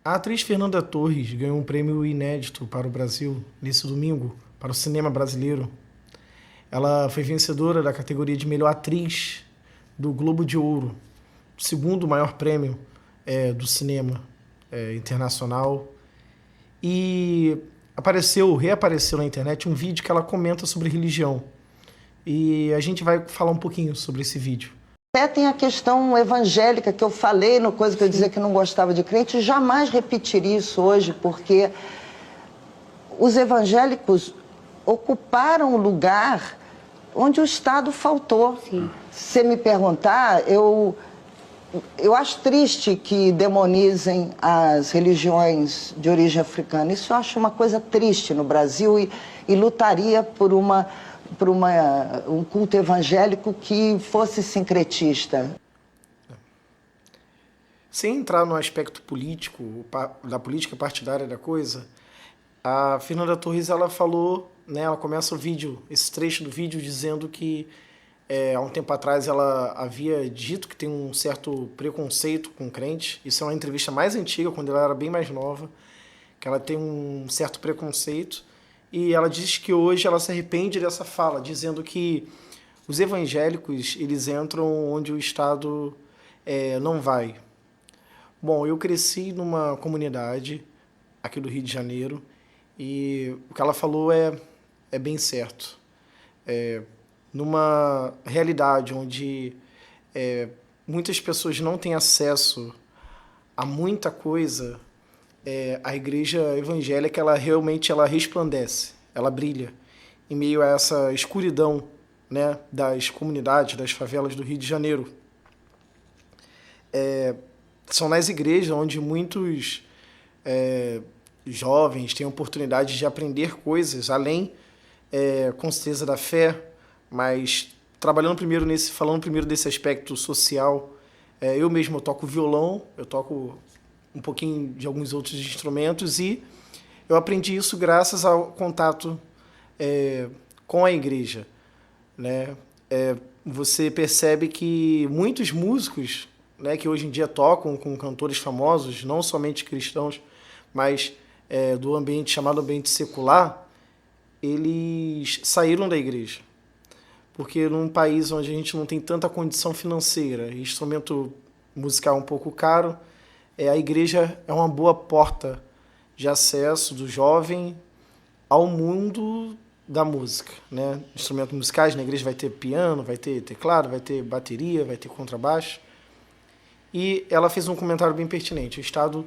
A atriz Fernanda Torres ganhou um prêmio inédito para o Brasil nesse domingo, para o cinema brasileiro. Ela foi vencedora da categoria de melhor atriz do Globo de Ouro, o segundo maior prêmio do cinema internacional. E reapareceu na internet um vídeo que ela comenta sobre religião. E a gente vai falar um pouquinho sobre esse vídeo. Até tem a questão evangélica que eu falei, no coisa que eu dizia que não gostava de crente, jamais repetiria isso hoje, porque os evangélicos ocuparam o lugar onde o Estado faltou. Sim. Se você me perguntar, eu acho triste que demonizem as religiões de origem africana. Isso eu acho uma coisa triste no Brasil e lutaria por um culto evangélico que fosse sincretista. Sem entrar no aspecto político, da política partidária da coisa, a Fernanda Torres, ela falou, né, ela começa esse trecho do vídeo dizendo que há um tempo atrás ela havia dito que tem um certo preconceito com crente. Isso é uma entrevista mais antiga, quando ela era bem mais nova, que ela tem um certo preconceito. E ela diz que hoje ela se arrepende dessa fala, dizendo que os evangélicos, eles entram onde o Estado não vai. Bom, eu cresci numa comunidade aqui do Rio de Janeiro e o que ela falou é bem certo. Numa realidade onde muitas pessoas não têm acesso a muita coisa, a igreja evangélica ela realmente resplandece, ela brilha em meio a essa escuridão, né, das comunidades, das favelas do Rio de Janeiro. São nas igrejas onde muitos jovens têm a oportunidade de aprender coisas além, com certeza, da fé, mas falando primeiro desse aspecto social. Eu mesmo toco violão, eu toco um pouquinho de alguns outros instrumentos e eu aprendi isso graças ao contato com a igreja, né? Você percebe que muitos músicos, né, que hoje em dia tocam com cantores famosos, não somente cristãos, mas do ambiente chamado ambiente secular, eles saíram da igreja. Porque num país onde a gente não tem tanta condição financeira, instrumento musical um pouco caro, a igreja é uma boa porta de acesso do jovem ao mundo da música, né? Instrumentos musicais, na igreja vai ter piano, vai ter teclado, vai ter bateria, vai ter contrabaixo. E ela fez um comentário bem pertinente. O Estado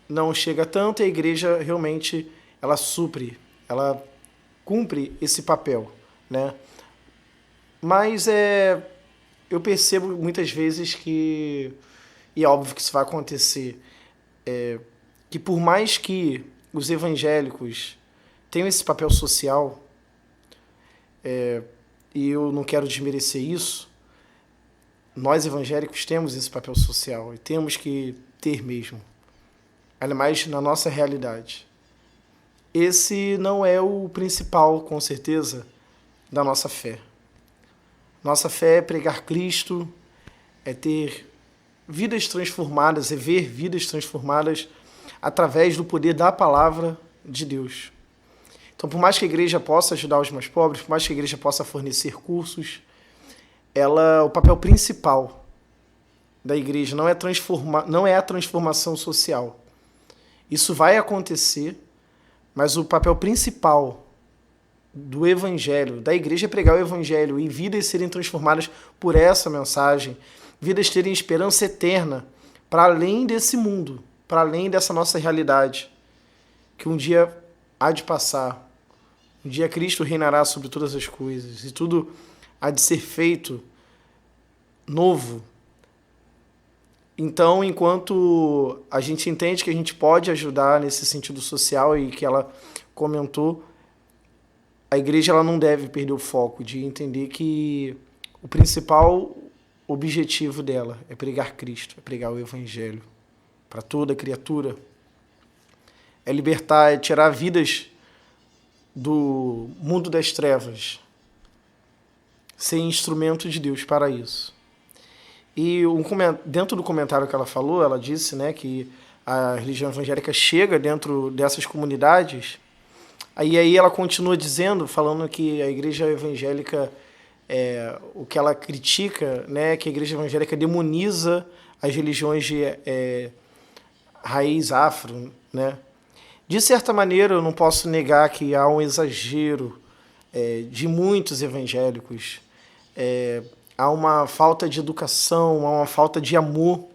não chega tanto e a igreja realmente ela supre, ela cumpre esse papel, né? Mas eu percebo muitas vezes que, e é óbvio que isso vai acontecer, que por mais que os evangélicos tenham esse papel social, e eu não quero desmerecer isso, nós evangélicos temos esse papel social e temos que ter mesmo, ainda mais na nossa realidade. Esse não é o principal, com certeza, da nossa fé. Nossa fé é pregar Cristo, é ter vidas transformadas, é ver vidas transformadas através do poder da palavra de Deus. Então, por mais que a igreja possa ajudar os mais pobres, por mais que a igreja possa fornecer cursos, o papel principal da igreja não é a transformação social. Isso vai acontecer, mas o papel principal do evangelho, da igreja, é pregar o evangelho e vidas serem transformadas por essa mensagem, vidas terem esperança eterna para além desse mundo, para além dessa nossa realidade, que um dia há de passar. Um dia Cristo reinará sobre todas as coisas e tudo há de ser feito novo. Então, enquanto a gente entende que a gente pode ajudar nesse sentido social e que ela comentou, a igreja ela não deve perder o foco de entender que o principal objetivo dela é pregar Cristo, é pregar o Evangelho para toda criatura, é libertar, é tirar vidas do mundo das trevas, ser instrumento de Deus para isso. E dentro do comentário que ela falou, ela disse, né, que a religião evangélica chega dentro dessas comunidades, aí ela continua dizendo, falando que a igreja evangélica, o que ela critica, né, que a igreja evangélica demoniza as religiões de raiz afro, né? De certa maneira, eu não posso negar que há um exagero de muitos evangélicos, há uma falta de educação, há uma falta de amor,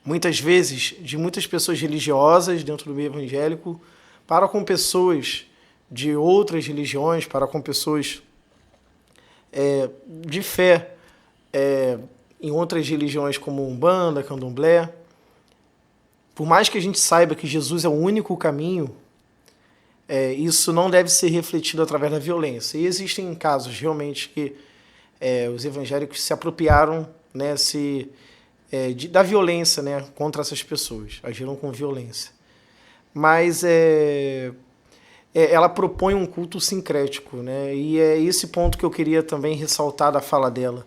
muitas vezes, de muitas pessoas religiosas dentro do meio evangélico, para com pessoas de outras religiões, para com pessoas de fé em outras religiões como Umbanda, Candomblé. Por mais que a gente saiba que Jesus é o único caminho, isso não deve ser refletido através da violência. E existem casos realmente que os evangélicos se apropriaram, né, da violência, né, contra essas pessoas, agiram com violência. Mas ela propõe um culto sincrético, né, e é esse ponto que eu queria também ressaltar da fala dela.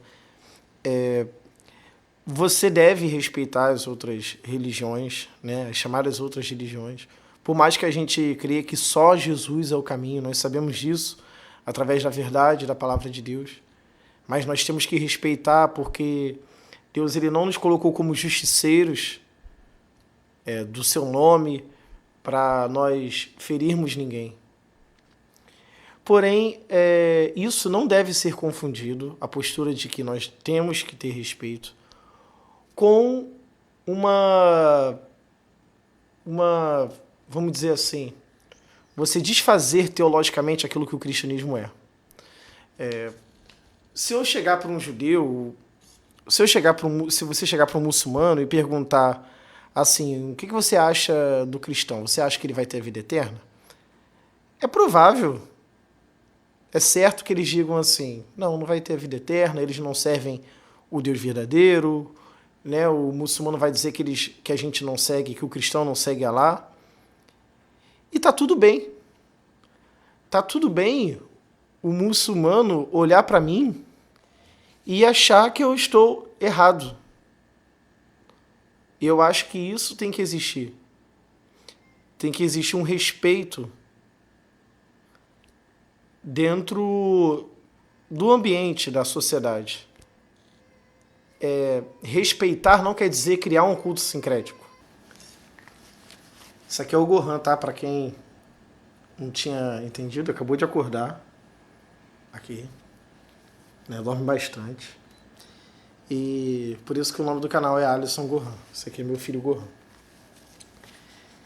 Você deve respeitar as outras religiões, né, as chamadas outras religiões. Por mais que a gente creia que só Jesus é o caminho, nós sabemos disso através da verdade, da palavra de Deus. Mas nós temos que respeitar porque Deus ele não nos colocou como justiceiros do seu nome para nós ferirmos ninguém. Porém, isso não deve ser confundido, a postura de que nós temos que ter respeito, com uma vamos dizer assim, você desfazer teologicamente aquilo que o cristianismo é. Se eu chegar para um judeu, se você chegar para um muçulmano e perguntar assim, o que você acha do cristão? Você acha que ele vai ter a vida eterna? É provável, é certo que eles digam assim, não vai ter a vida eterna, eles não servem o Deus verdadeiro, né? O muçulmano vai dizer que a gente não segue, que o cristão não segue Alá. E tá tudo bem. Tá tudo bem o muçulmano olhar para mim e achar que eu estou errado. Eu acho que isso tem que existir. Tem que existir um respeito dentro do ambiente da sociedade. Respeitar não quer dizer criar um culto sincrético. Isso aqui é o Gohan, tá? Para quem não tinha entendido, acabou de acordar aqui, né? Dorme bastante. E por isso que o nome do canal é Alisson Gohan. Esse aqui é meu filho Gohan.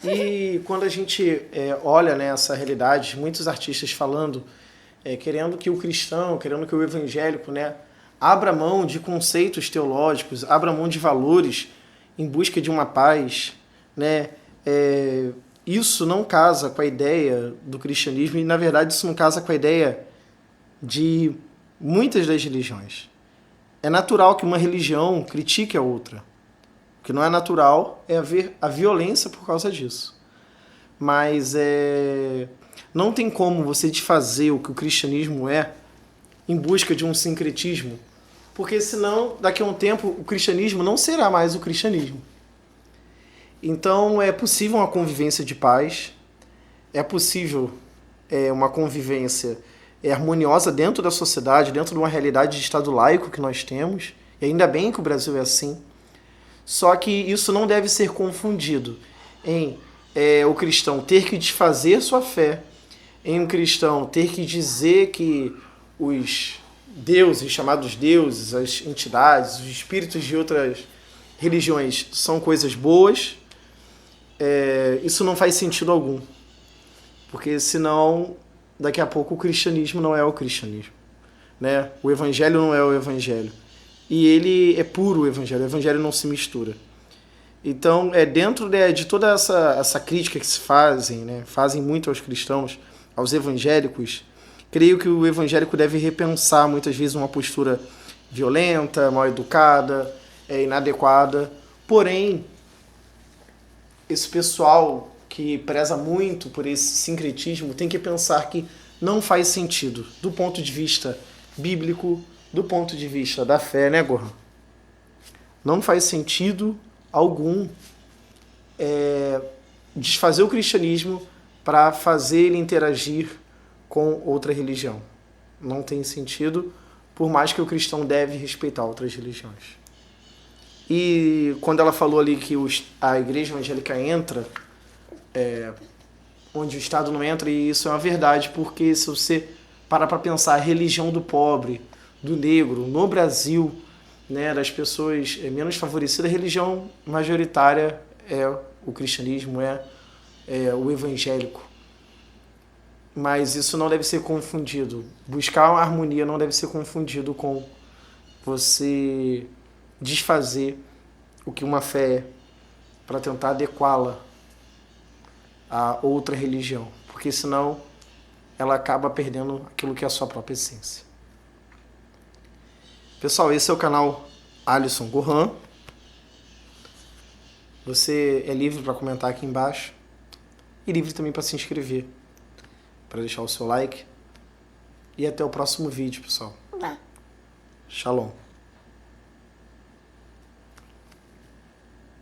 E quando a gente olha, né, essa realidade, muitos artistas falando, querendo que o cristão, querendo que o evangélico, né, abra mão de conceitos teológicos, abra mão de valores em busca de uma paz, né? Isso não casa com a ideia do cristianismo e, na verdade, isso não casa com a ideia de muitas das religiões. É natural que uma religião critique a outra. O que não é natural é haver a violência por causa disso. Mas não tem como você desfazer o que o cristianismo é em busca de um sincretismo, porque senão, daqui a um tempo, o cristianismo não será mais o cristianismo. Então, é possível uma convivência de paz, é possível uma convivência harmoniosa dentro da sociedade, dentro de uma realidade de Estado laico que nós temos, e ainda bem que o Brasil é assim. Só que isso não deve ser confundido em o cristão ter que desfazer sua fé, em um cristão ter que dizer que os deuses, chamados deuses, as entidades, os espíritos de outras religiões são coisas boas. Isso não faz sentido algum, porque senão daqui a pouco o cristianismo não é o cristianismo, né? O evangelho não é o evangelho, e ele é puro, o evangelho não se mistura. Então, dentro de toda essa crítica que se fazem, né, fazem muito aos cristãos, aos evangélicos, creio que o evangélico deve repensar muitas vezes uma postura violenta, mal educada, inadequada. Porém, esse pessoal que preza muito por esse sincretismo tem que pensar que não faz sentido do ponto de vista bíblico, do ponto de vista da fé, né, Gohan? Não faz sentido algum desfazer o cristianismo para fazer ele interagir com outra religião. Não tem sentido, por mais que o cristão deve respeitar outras religiões. E quando ela falou ali que a igreja evangélica entra onde o Estado não entra, e isso é uma verdade, porque se você parar para pensar a religião do pobre, do negro, no Brasil, né, das pessoas menos favorecidas, a religião majoritária é o cristianismo, é o evangélico. Mas isso não deve ser confundido. Buscar uma harmonia não deve ser confundido com você desfazer o que uma fé é para tentar adequá-la a outra religião, porque senão ela acaba perdendo aquilo que é a sua própria essência. Pessoal, esse é o canal Alisson Gohan. Você é livre para comentar aqui embaixo e livre também para se inscrever, para deixar o seu like. E até o próximo vídeo, pessoal. Shalom.